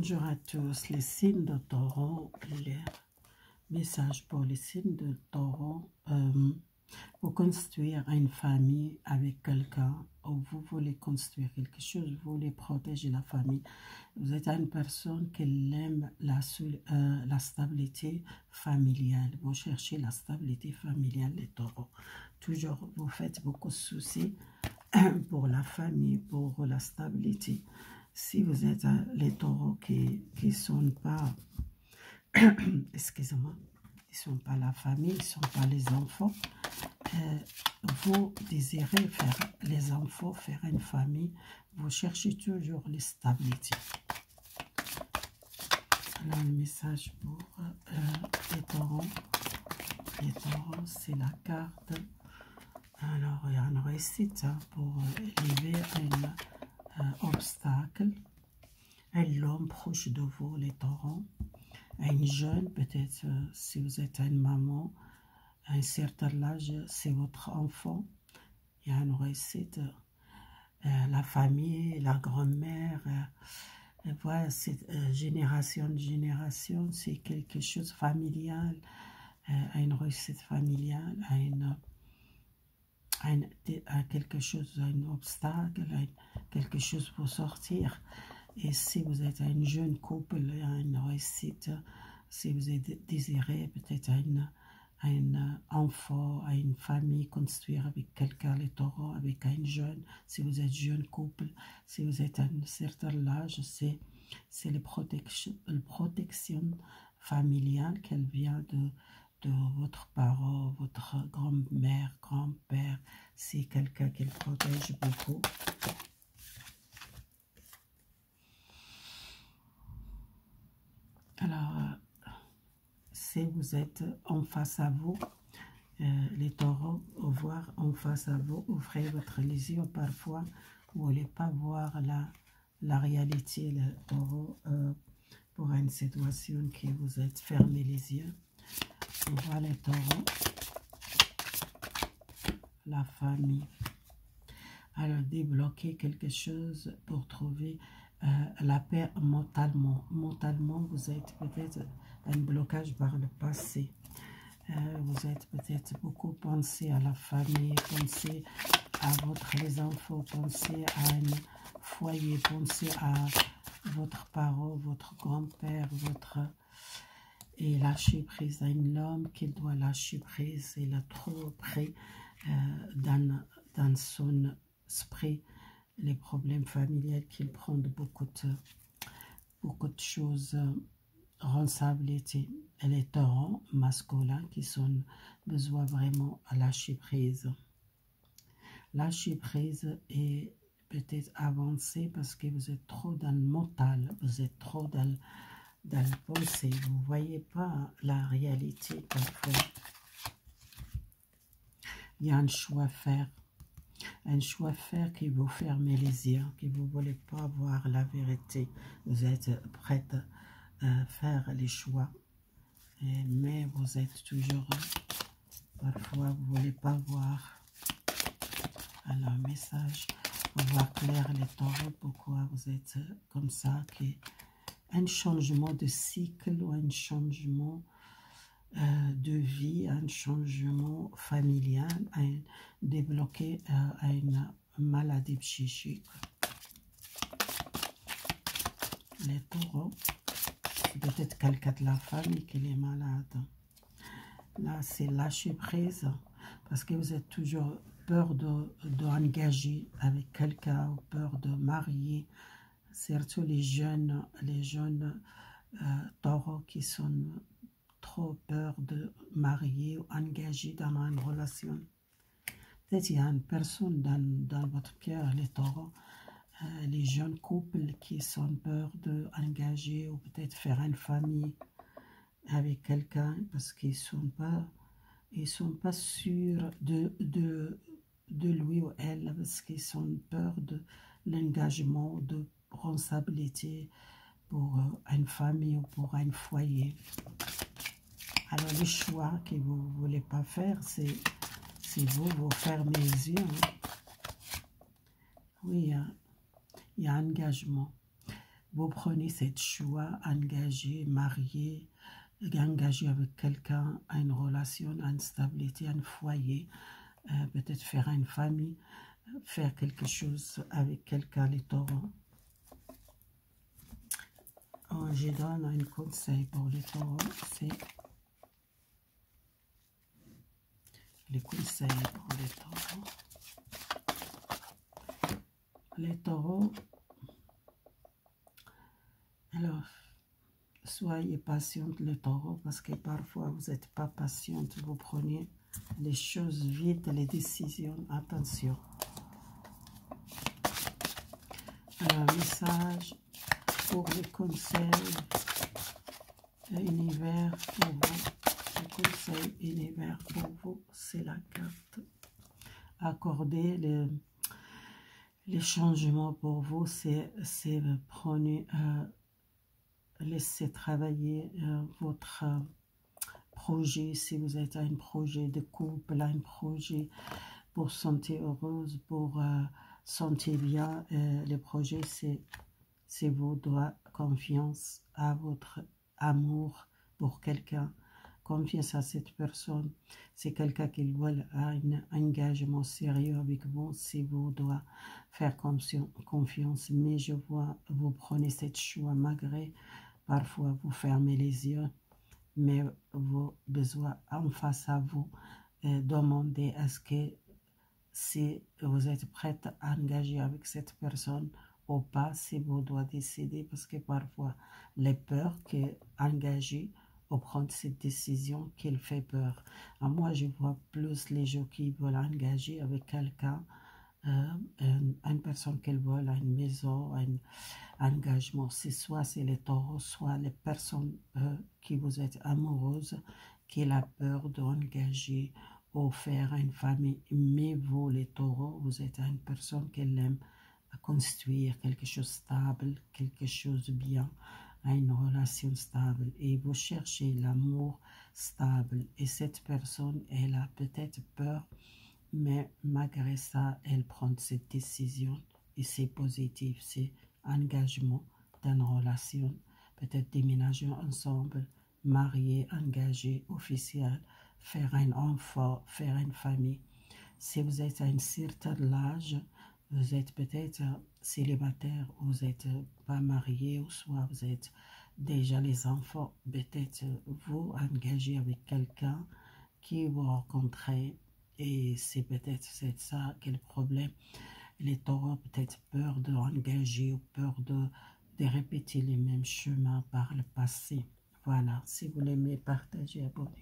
Bonjour à tous, les signes de taureau, les messages pour les signes de taureau. Vous construire une famille avec quelqu'un, ou vous voulez construire quelque chose, vous voulez protéger la famille. Vous êtes une personne qui aime la stabilité familiale. Vous cherchez la stabilité familiale, les taureaux. Toujours, vous faites beaucoup de soucis pour la famille, pour la stabilité. Si vous êtes les taureaux qui ne sont pas, excusez-moi, ils ne sont pas la famille, ils ne sont pas les enfants, vous désirez faire les enfants, faire une famille, vous cherchez toujours la stabilité. Alors, le message pour les taureaux. Les taureaux, c'est la carte. Alors, il y a une réussite pour élever un obstacle. Un homme proche de vous, les taureaux. Un jeune, peut-être si vous êtes une maman, à un certain âge, c'est votre enfant. Il y a une réussite. La famille, la grand-mère, voilà, c'est génération de génération, c'est quelque chose de familial, une réussite familiale, à quelque chose, un obstacle, quelque chose pour sortir. Et si vous êtes un jeune couple, une réussite, si vous êtes désiré peut-être un enfant, une famille, construire avec quelqu'un, les taureaux, avec un jeune, si vous êtes jeune couple, si vous êtes à un certain âge, c'est la protection familiale qu'elle vient de votre parent, votre grand-mère, grand-père, c'est quelqu'un qui le protège beaucoup. Alors, si vous êtes en face à vous, les taureaux, voir en face à vous, ouvrez votre les yeux. Parfois, vous ne voulez pas voir la réalité, le taureau, pour une situation qui vous êtes fermé les yeux. On voit les taureaux, la famille. Alors, débloquer quelque chose pour trouver la paix mentalement. Mentalement, vous êtes peut-être un blocage par le passé. Vous êtes peut-être beaucoup pensé à la famille, pensé à les enfants, pensé à un foyer, pensé à votre parent, votre grand-père, et lâcher prise à l'homme qu'il doit lâcher prise. Il a trop pris dans son esprit les problèmes familiaux qu'il prend beaucoup de choses, responsabilité. Et les taureaux masculins qui sont besoin vraiment à lâcher prise. Lâcher prise et peut-être avancer parce que vous êtes trop dans le mental, vous êtes trop dans le pensée, vous ne voyez pas la réalité parfois. Il y a un choix à faire. Un choix à faire qui vous ferme les yeux, qui vous ne voulez pas voir la vérité. Vous êtes prête à faire les choix, mais vous êtes toujours, parfois vous ne voulez pas voir. Alors, message, pour voir clair les taureaux, pourquoi vous êtes comme ça, un changement de cycle ou un changement de vie, un changement familial, débloquer une maladie psychique. Les taureaux, peut-être quelqu'un de la famille qui est malade. Là, c'est lâcher prise, parce que vous êtes toujours peur d'engager avec quelqu'un, ou peur de marier, surtout les jeunes taureaux qui sont trop peur de marier ou engager dans une relation. Peut-être il y a une personne dans votre cœur, les taureaux, les jeunes couples qui sont peur d'engager ou peut-être faire une famille avec quelqu'un parce qu'ils ne sont pas sûrs de lui ou elle, parce qu'ils sont peur de l'engagement, de responsabilité pour une famille ou pour un foyer. Alors, le choix que vous ne voulez pas faire, c'est vous fermez les yeux. Hein. Oui, il y a engagement. vous prenez cette choix, engagé, marié, engagé avec quelqu'un, à une relation, à une stabilité, à un foyer, peut-être faire une famille, faire quelque chose avec quelqu'un, les taureaux. Je donne un conseil pour les taureaux, c'est les conseils pour les taureaux. Les taureaux, alors, soyez patiente les taureaux, parce que parfois vous n'êtes pas patiente, vous prenez les choses vite, les décisions, attention. Alors, message pour les conseils univers pour vous. Le conseil univers pour vous, c'est la carte. Accorder les changements pour vous, c'est prenez, laissez travailler votre projet, si vous êtes à un projet de couple, à un projet pour santé heureuse, pour santé bien, le projet c'est vos droits, confiance à votre amour pour quelqu'un, confiance à cette personne, c'est quelqu'un qui veut un engagement sérieux avec vous, c'est vous doit faire confiance, mais je vois, vous prenez cette choix malgré, parfois vous fermez les yeux, mais vos besoins en face à vous, demandez est-ce que si vous êtes prête à engager avec cette personne ou pas, si vous doit décider, parce que parfois les peurs que engager ou prendre cette décision qu'il fait peur. Moi, je vois plus les gens qui veulent engager avec quelqu'un, une personne qu'elle veut, une maison, un engagement. C'est soit c'est les taureaux, soit les personnes qui vous êtes amoureuses, qui a peur d'engager ou faire une famille. Mais vous, les taureaux, vous êtes une personne qui aime construire quelque chose de stable, quelque chose de bien, une relation stable. Et vous cherchez l'amour stable. Et cette personne, elle a peut-être peur, mais malgré ça, elle prend cette décision. Et c'est positif, c'est engagement dans une relation. Peut-être déménager ensemble, marier, engagé, officiel, faire un enfant, faire une famille. Si vous êtes à un certain âge, vous êtes peut-être célibataire, vous n'êtes pas marié, ou soit vous êtes déjà les enfants, peut-être vous engagez avec quelqu'un qui vous rencontrez, et c'est peut-être ça quel problème. Les taureaux peut-être peur d'engager ou peur de répéter les mêmes chemins par le passé. Voilà, si vous l'aimez, partagez, abonnez.